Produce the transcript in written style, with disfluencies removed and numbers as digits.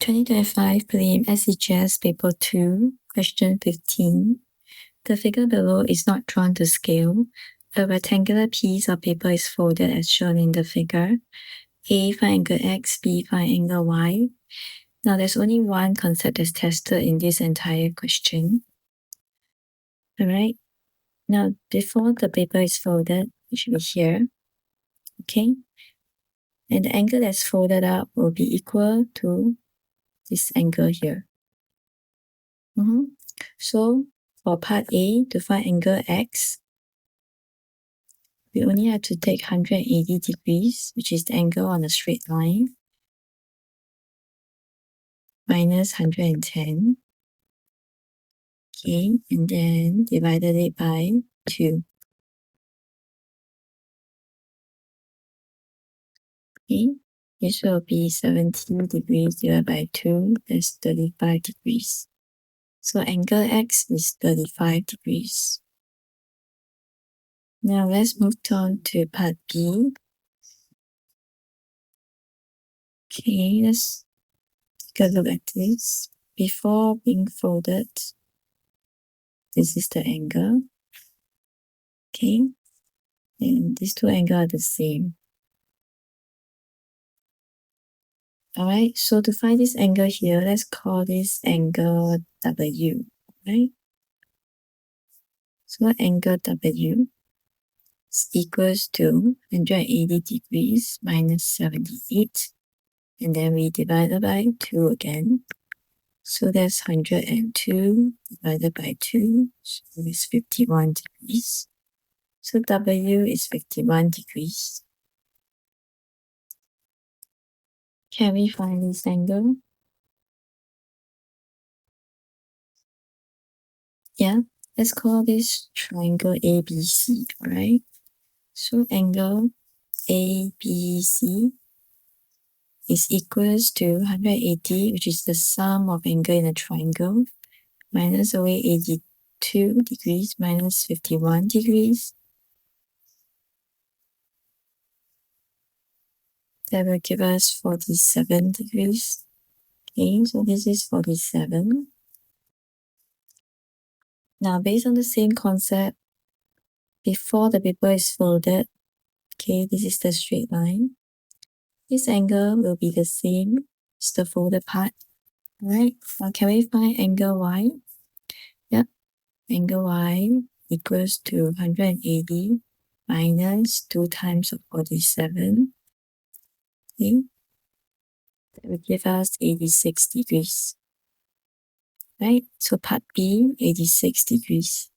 2025 Prelim SCGS Paper 2, Question 15. The figure below is not drawn to scale. A rectangular piece of paper is folded as shown in the figure. A, find angle X, B, find angle Y. Now there's only one concept that's tested in this entire question. Alright, now before the paper is folded, it should be here. Okay, and the angle that's folded up will be equal to this angle here. So for part A, to find angle X, we only have to take 180 degrees, which is the angle on a straight line, minus 110. Okay, and then divided it by 2. Okay, this will be 70 degrees divided by 2, that's 35 degrees. So angle X is 35 degrees. Now let's move on to part B. Okay, let's take a look at this. Before being folded, this is the angle. Okay, and these two angles are the same. Alright, so to find this angle here, let's call this angle W, right? So angle W is equals to 180 degrees minus 78. And then we divide it by 2 again. So that's 102 divided by 2, so it's 51 degrees. So W is 51 degrees. Can we find this angle? Yeah, let's call this triangle ABC, alright? So angle ABC is equals to 180, which is the sum of angle in a triangle, minus away 82 degrees minus 51 degrees. That will give us 47 degrees. Okay, so this is 47. Now, based on the same concept, before the paper is folded, okay, this is the straight line. This angle will be the same as the folded part. Alright, now can we find angle Y? Yep, angle Y equals to 180 minus 2 times of 47. Okay, that will give us 86 degrees. Right, so part B, 86 degrees.